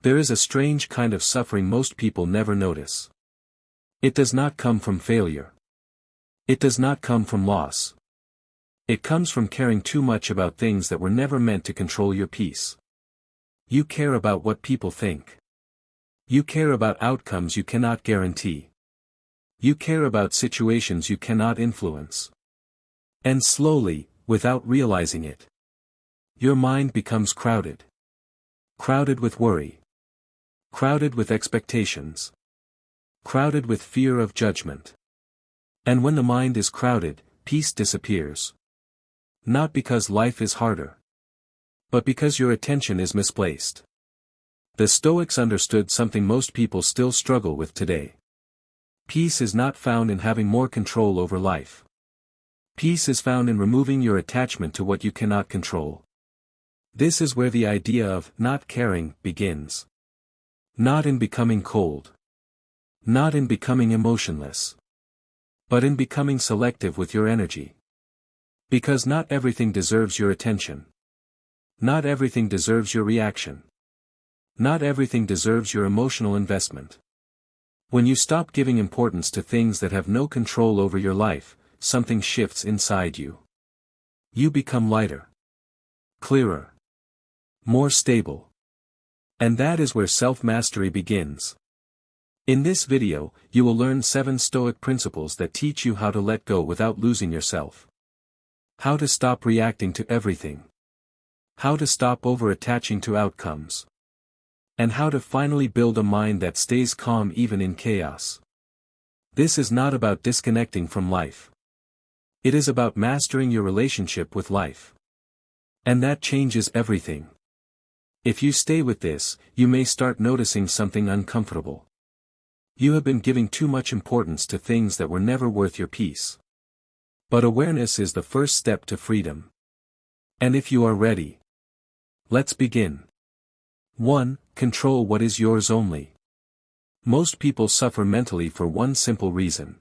There is a strange kind of suffering most people never notice. It does not come from failure. It does not come from loss. It comes from caring too much about things that were never meant to control your peace. You care about what people think. You care about outcomes you cannot guarantee. You care about situations you cannot influence. And slowly, without realizing it, your mind becomes crowded. Crowded with worry. Crowded with expectations. Crowded with fear of judgment. And when the mind is crowded, peace disappears. Not because life is harder, but because your attention is misplaced. The Stoics understood something most people still struggle with today. Peace is not found in having more control over life. Peace is found in removing your attachment to what you cannot control. This is where the idea of not caring begins. Not in becoming cold. Not in becoming emotionless. But in becoming selective with your energy. Because not everything deserves your attention. Not everything deserves your reaction. Not everything deserves your emotional investment. When you stop giving importance to things that have no control over your life, something shifts inside you. You become lighter. Clearer. More stable. And that is where self-mastery begins. In this video, you will learn 7 Stoic principles that teach you how to let go without losing yourself. How to stop reacting to everything. How to stop over-attaching to outcomes. And how to finally build a mind that stays calm even in chaos. This is not about disconnecting from life. It is about mastering your relationship with life. And that changes everything. If you stay with this, you may start noticing something uncomfortable. You have been giving too much importance to things that were never worth your peace. But awareness is the first step to freedom. And if you are ready, let's begin. 1. Control what is yours only. Most people suffer mentally for one simple reason.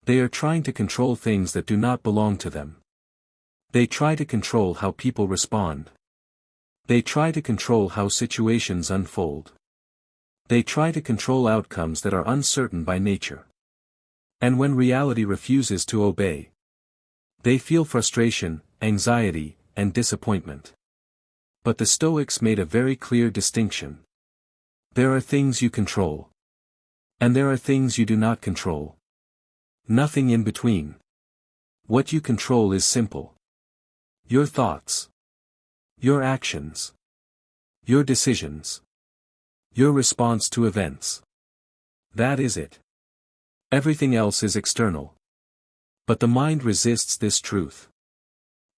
They are trying to control things that do not belong to them. They try to control how people respond. They try to control how situations unfold. They try to control outcomes that are uncertain by nature. And when reality refuses to obey, they feel frustration, anxiety, and disappointment. But the Stoics made a very clear distinction. There are things you control. And there are things you do not control. Nothing in between. What you control is simple. Your thoughts. Your actions. Your decisions. Your response to events. That is it. Everything else is external. But the mind resists this truth.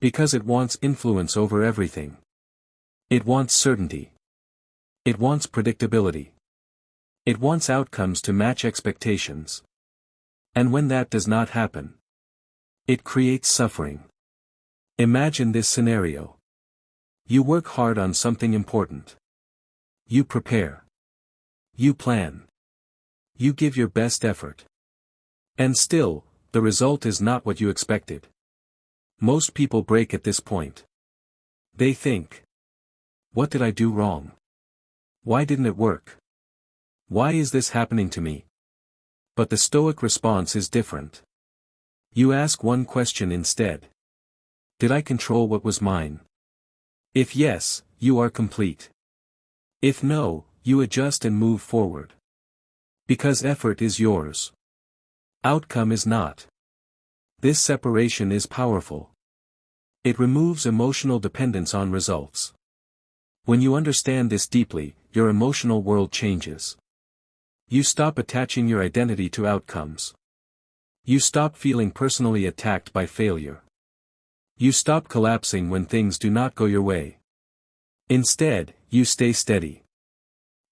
Because it wants influence over everything. It wants certainty. It wants predictability. It wants outcomes to match expectations. And when that does not happen, it creates suffering. Imagine this scenario. You work hard on something important. You prepare. You plan. You give your best effort. And still, the result is not what you expected. Most people break at this point. They think, what did I do wrong? Why didn't it work? Why is this happening to me? But the Stoic response is different. You ask one question instead. Did I control what was mine? If yes, you are complete. If no, you adjust and move forward. Because effort is yours. Outcome is not. This separation is powerful. It removes emotional dependence on results. When you understand this deeply, your emotional world changes. You stop attaching your identity to outcomes. You stop feeling personally attacked by failure. You stop collapsing when things do not go your way. Instead, you stay steady.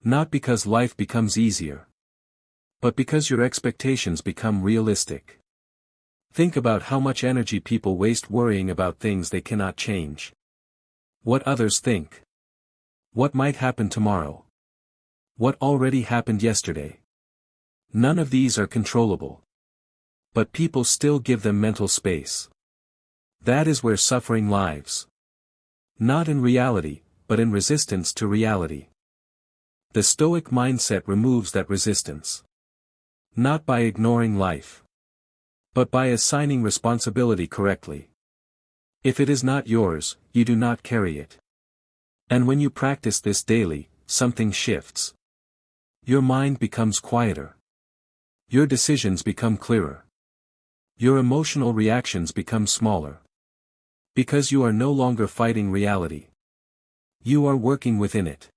Not because life becomes easier, but because your expectations become realistic. Think about how much energy people waste worrying about things they cannot change. What others think. What might happen tomorrow? What already happened yesterday? None of these are controllable. But people still give them mental space. That is where suffering lies. Not in reality, but in resistance to reality. The Stoic mindset removes that resistance. Not by ignoring life, but by assigning responsibility correctly. If it is not yours, you do not carry it. And when you practice this daily, something shifts. Your mind becomes quieter. Your decisions become clearer. Your emotional reactions become smaller. Because you are no longer fighting reality. You are working within it.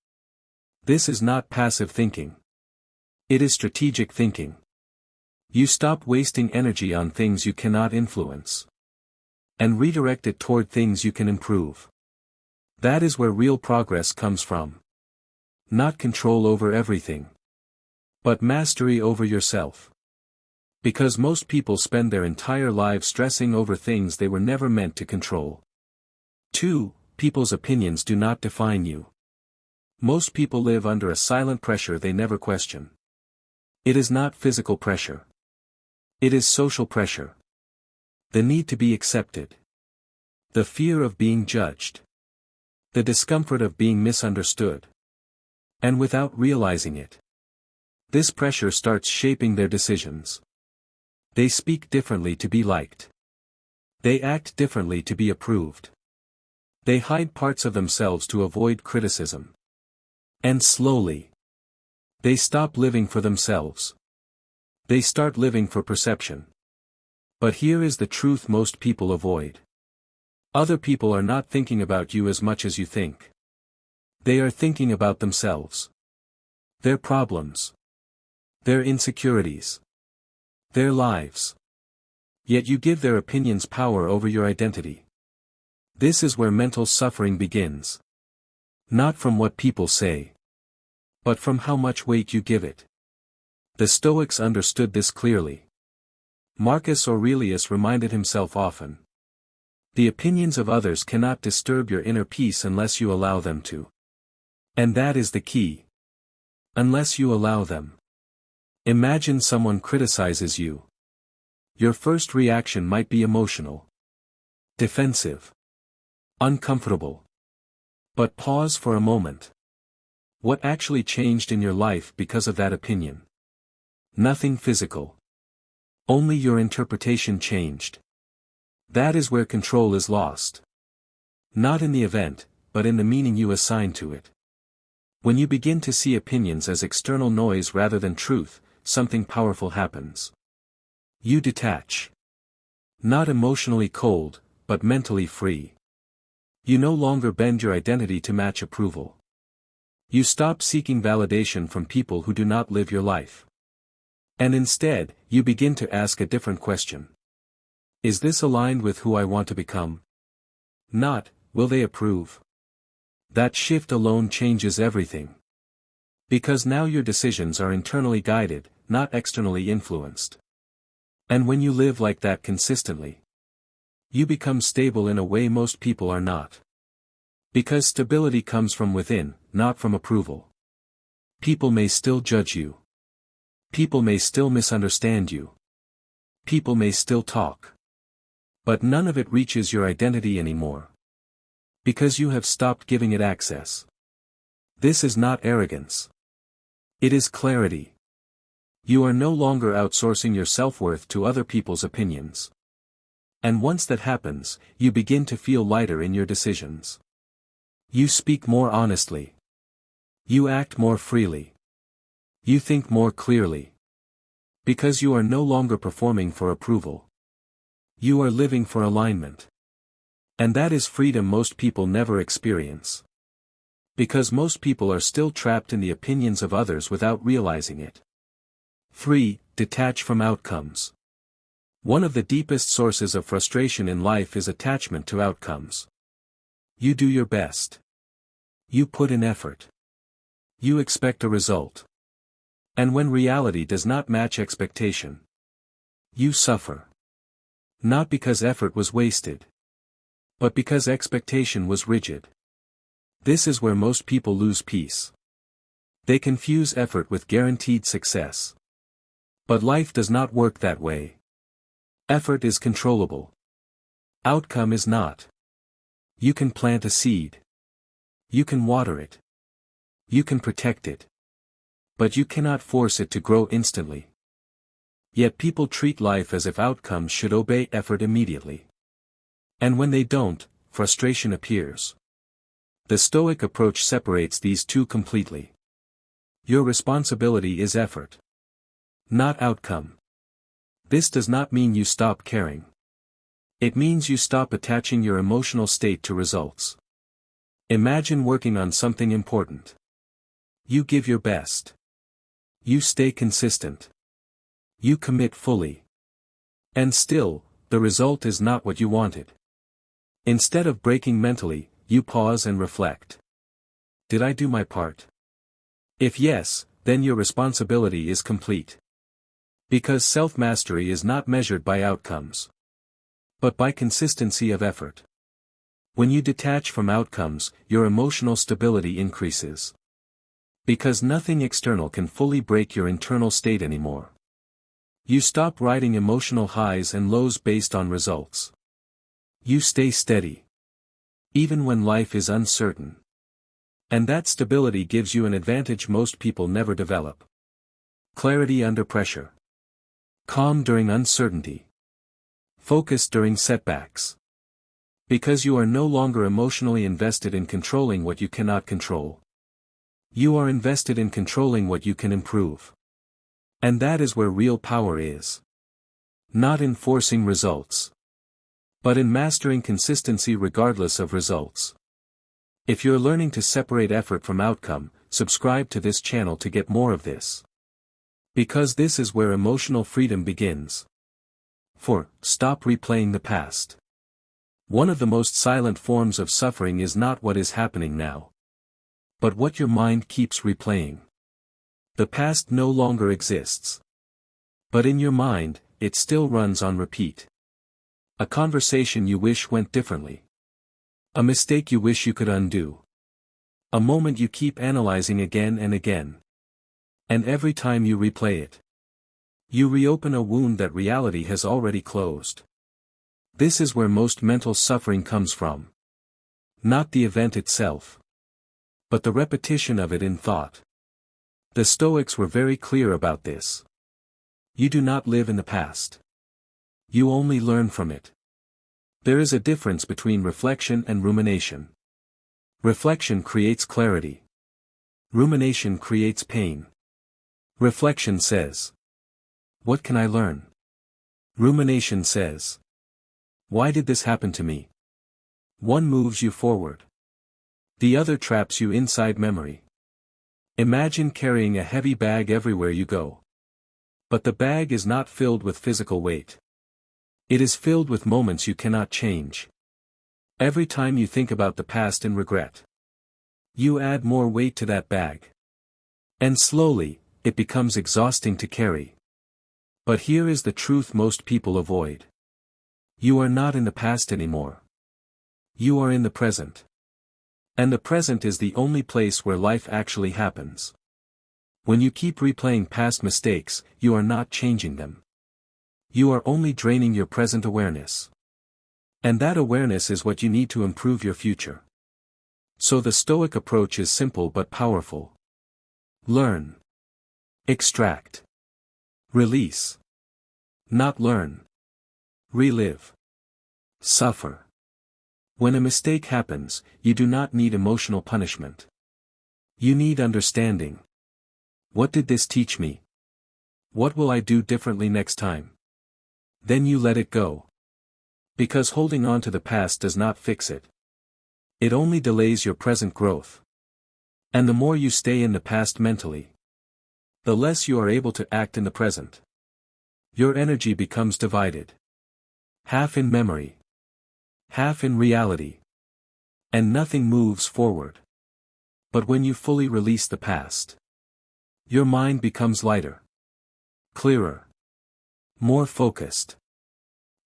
This is not passive thinking. It is strategic thinking. You stop wasting energy on things you cannot influence. And redirect it toward things you can improve. That is where real progress comes from. Not control over everything, but mastery over yourself. Because most people spend their entire lives stressing over things they were never meant to control. 2. People's opinions do not define you. Most people live under a silent pressure they never question. It is not physical pressure. It is social pressure. The need to be accepted. The fear of being judged. The discomfort of being misunderstood. And without realizing it, this pressure starts shaping their decisions. They speak differently to be liked. They act differently to be approved. They hide parts of themselves to avoid criticism. And slowly, they stop living for themselves. They start living for perception. But here is the truth most people avoid. Other people are not thinking about you as much as you think. They are thinking about themselves. Their problems. Their insecurities. Their lives. Yet you give their opinions power over your identity. This is where mental suffering begins. Not from what people say, but from how much weight you give it. The Stoics understood this clearly. Marcus Aurelius reminded himself often. The opinions of others cannot disturb your inner peace unless you allow them to. And that is the key. Unless you allow them. Imagine someone criticizes you. Your first reaction might be emotional. Defensive. Uncomfortable. But pause for a moment. What actually changed in your life because of that opinion? Nothing physical. Only your interpretation changed. That is where control is lost. Not in the event, but in the meaning you assign to it. When you begin to see opinions as external noise rather than truth, something powerful happens. You detach. Not emotionally cold, but mentally free. You no longer bend your identity to match approval. You stop seeking validation from people who do not live your life. And instead, you begin to ask a different question. Is this aligned with who I want to become? Not, will they approve? That shift alone changes everything. Because now your decisions are internally guided, not externally influenced. And when you live like that consistently, you become stable in a way most people are not. Because stability comes from within, not from approval. People may still judge you. People may still misunderstand you. People may still talk. But none of it reaches your identity anymore. Because you have stopped giving it access. This is not arrogance. It is clarity. You are no longer outsourcing your self-worth to other people's opinions. And once that happens, you begin to feel lighter in your decisions. You speak more honestly. You act more freely. You think more clearly. Because you are no longer performing for approval. You are living for alignment. And that is freedom most people never experience. Because most people are still trapped in the opinions of others without realizing it. 3. Detach from outcomes. One of the deepest sources of frustration in life is attachment to outcomes. You do your best. You put in effort. You expect a result. And when reality does not match expectation, you suffer. Not because effort was wasted, but because expectation was rigid. This is where most people lose peace. They confuse effort with guaranteed success. But life does not work that way. Effort is controllable. Outcome is not. You can plant a seed. You can water it. You can protect it. But you cannot force it to grow instantly. Yet people treat life as if outcomes should obey effort immediately. And when they don't, frustration appears. The Stoic approach separates these two completely. Your responsibility is effort, not outcome. This does not mean you stop caring. It means you stop attaching your emotional state to results. Imagine working on something important. You give your best. You stay consistent. You commit fully. And still, the result is not what you wanted. Instead of breaking mentally, you pause and reflect. Did I do my part? If yes, then your responsibility is complete. Because self-mastery is not measured by outcomes, but by consistency of effort. When you detach from outcomes, your emotional stability increases. Because nothing external can fully break your internal state anymore. You stop riding emotional highs and lows based on results. You stay steady. Even when life is uncertain. And that stability gives you an advantage most people never develop. Clarity under pressure. Calm during uncertainty. Focus during setbacks. Because you are no longer emotionally invested in controlling what you cannot control. You are invested in controlling what you can improve. And that is where real power is. Not in forcing results, but in mastering consistency regardless of results. If you're learning to separate effort from outcome, subscribe to this channel to get more of this. Because this is where emotional freedom begins. 4. Stop replaying the past. One of the most silent forms of suffering is not what is happening now, but what your mind keeps replaying. The past no longer exists. But in your mind, it still runs on repeat. A conversation you wish went differently. A mistake you wish you could undo. A moment you keep analyzing again and again. And every time you replay it, you reopen a wound that reality has already closed. This is where most mental suffering comes from. Not the event itself, but the repetition of it in thought. The Stoics were very clear about this. You do not live in the past. You only learn from it. There is a difference between reflection and rumination. Reflection creates clarity. Rumination creates pain. Reflection says, "What can I learn?" Rumination says, "Why did this happen to me?" One moves you forward. The other traps you inside memory. Imagine carrying a heavy bag everywhere you go. But the bag is not filled with physical weight. It is filled with moments you cannot change. Every time you think about the past in regret, you add more weight to that bag. And slowly, it becomes exhausting to carry. But here is the truth most people avoid. You are not in the past anymore. You are in the present. And the present is the only place where life actually happens. When you keep replaying past mistakes, you are not changing them. You are only draining your present awareness. And that awareness is what you need to improve your future. So the Stoic approach is simple but powerful. Learn. Extract. Release. Not learn. Relive. Suffer. When a mistake happens, you do not need emotional punishment. You need understanding. What did this teach me? What will I do differently next time? Then you let it go. Because holding on to the past does not fix it. It only delays your present growth. And the more you stay in the past mentally, the less you are able to act in the present. Your energy becomes divided. Half in memory. Half in reality. And nothing moves forward. But when you fully release the past, your mind becomes lighter. Clearer. More focused.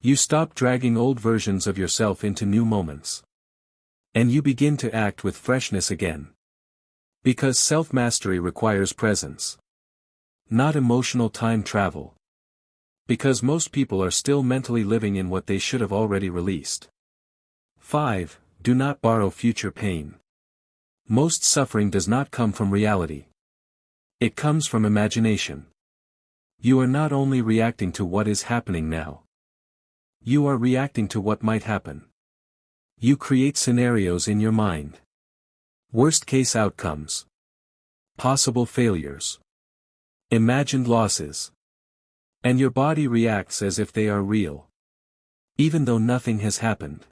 You stop dragging old versions of yourself into new moments. And you begin to act with freshness again. Because self-mastery requires presence. Not emotional time travel. Because most people are still mentally living in what they should have already released. 5. Do not borrow future pain. Most suffering does not come from reality. It comes from imagination. You are not only reacting to what is happening now. You are reacting to what might happen. You create scenarios in your mind. Worst-case outcomes. Possible failures. Imagined losses. And your body reacts as if they are real. Even though nothing has happened.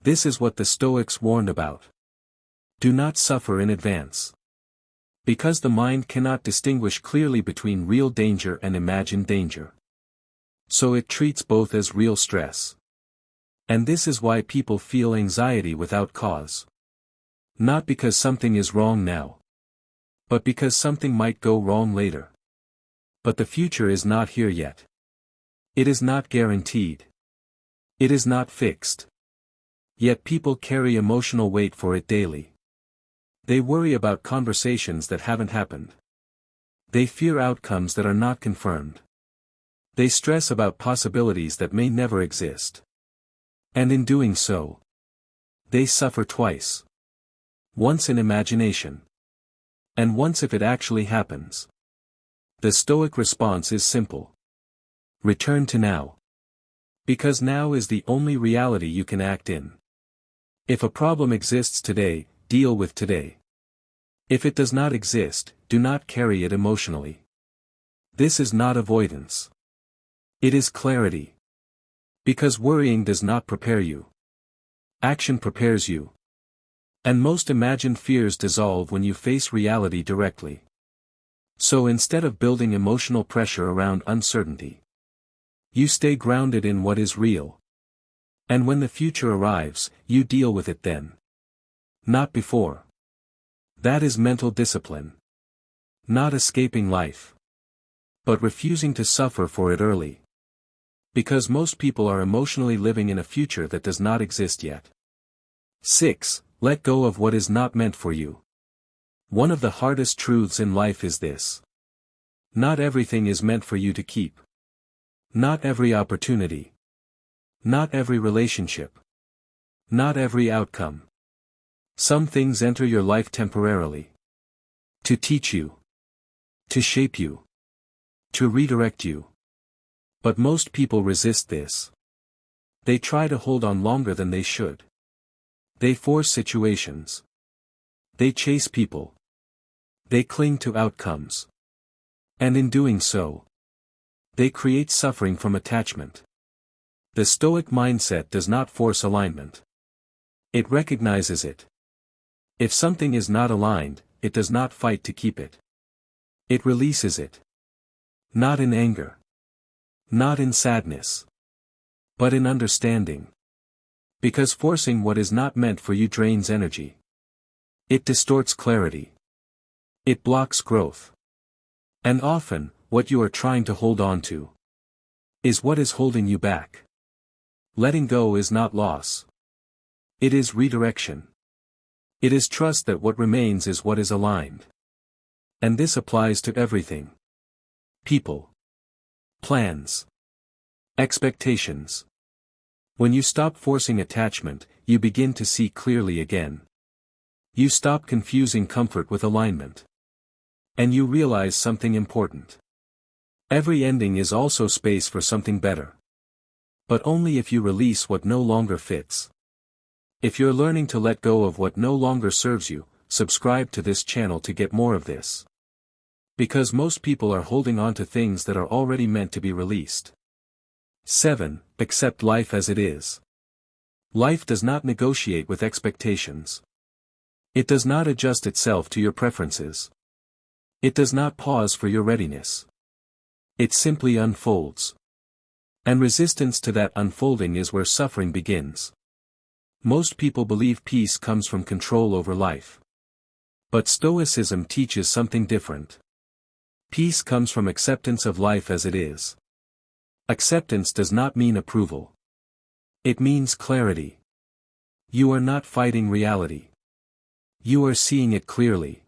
This is what the Stoics warned about. Do not suffer in advance. Because the mind cannot distinguish clearly between real danger and imagined danger. So it treats both as real stress. And this is why people feel anxiety without cause. Not because something is wrong now. But because something might go wrong later. But the future is not here yet. It is not guaranteed. It is not fixed. Yet people carry emotional weight for it daily. They worry about conversations that haven't happened. They fear outcomes that are not confirmed. They stress about possibilities that may never exist. And in doing so, they suffer twice. Once in imagination. And once if it actually happens. The Stoic response is simple. Return to now. Because now is the only reality you can act in. If a problem exists today, deal with today. If it does not exist, do not carry it emotionally. This is not avoidance. It is clarity. Because worrying does not prepare you. Action prepares you. And most imagined fears dissolve when you face reality directly. So instead of building emotional pressure around uncertainty, you stay grounded in what is real. And when the future arrives, you deal with it then. Not before. That is mental discipline. Not escaping life. But refusing to suffer for it early. Because most people are emotionally living in a future that does not exist yet. 6. Let go of what is not meant for you. One of the hardest truths in life is this. Not everything is meant for you to keep. Not every opportunity. Not every relationship. Not every outcome. Some things enter your life temporarily. To teach you. To shape you. To redirect you. But most people resist this. They try to hold on longer than they should. They force situations. They chase people. They cling to outcomes. And in doing so, they create suffering from attachment. The Stoic mindset does not force alignment. It recognizes it. If something is not aligned, it does not fight to keep it. It releases it. Not in anger. Not in sadness. But in understanding. Because forcing what is not meant for you drains energy. It distorts clarity. It blocks growth. And often, what you are trying to hold on to is what is holding you back. Letting go is not loss. It is redirection. It is trust that what remains is what is aligned. And this applies to everything. People. Plans. Expectations. When you stop forcing attachment, you begin to see clearly again. You stop confusing comfort with alignment. And you realize something important. Every ending is also space for something better. But only if you release what no longer fits. If you're learning to let go of what no longer serves you, subscribe to this channel to get more of this. Because most people are holding on to things that are already meant to be released. 7. Accept life as it is. Life does not negotiate with expectations. It does not adjust itself to your preferences. It does not pause for your readiness. It simply unfolds. And resistance to that unfolding is where suffering begins. Most people believe peace comes from control over life. But Stoicism teaches something different. Peace comes from acceptance of life as it is. Acceptance does not mean approval. It means clarity. You are not fighting reality. You are seeing it clearly.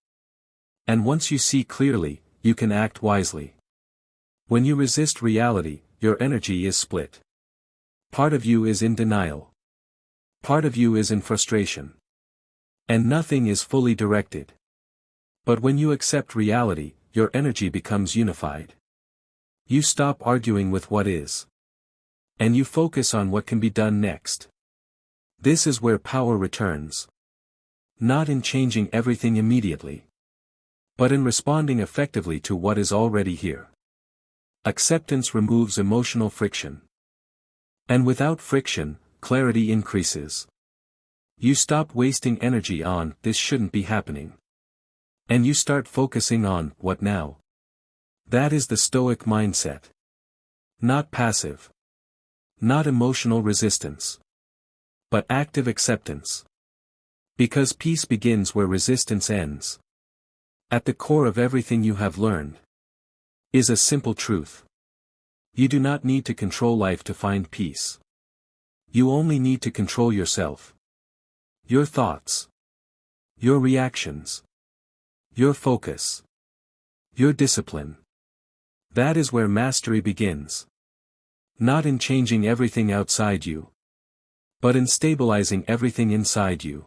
And once you see clearly, you can act wisely. When you resist reality, your energy is split. Part of you is in denial. Part of you is in frustration. And nothing is fully directed. But when you accept reality, your energy becomes unified. You stop arguing with what is. And you focus on what can be done next. This is where power returns. Not in changing everything immediately, but in responding effectively to what is already here. Acceptance removes emotional friction. And without friction, clarity increases. You stop wasting energy on, "this shouldn't be happening." And you start focusing on, "what now?" That is the Stoic mindset. Not passive. Not emotional resistance. But active acceptance. Because peace begins where resistance ends. At the core of everything you have learned is a simple truth. You do not need to control life to find peace. You only need to control yourself. Your thoughts. Your reactions. Your focus. Your discipline. That is where mastery begins. Not in changing everything outside you, but in stabilizing everything inside you.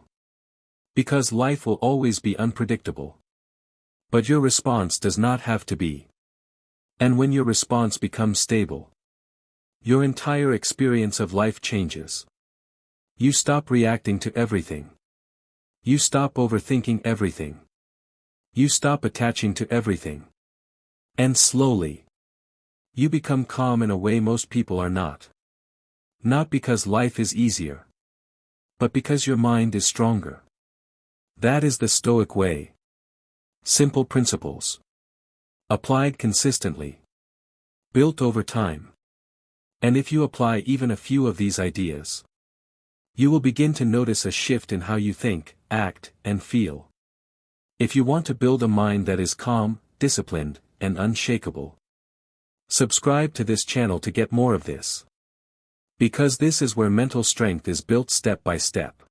Because life will always be unpredictable. But your response does not have to be. And when your response becomes stable, your entire experience of life changes. You stop reacting to everything. You stop overthinking everything. You stop attaching to everything. And slowly, you become calm in a way most people are not. Not because life is easier, but because your mind is stronger. That is the Stoic way. Simple principles. Applied consistently. Built over time. And if you apply even a few of these ideas, you will begin to notice a shift in how you think, act, and feel. If you want to build a mind that is calm, disciplined, and unshakable, subscribe to this channel to get more of this. Because this is where mental strength is built step by step.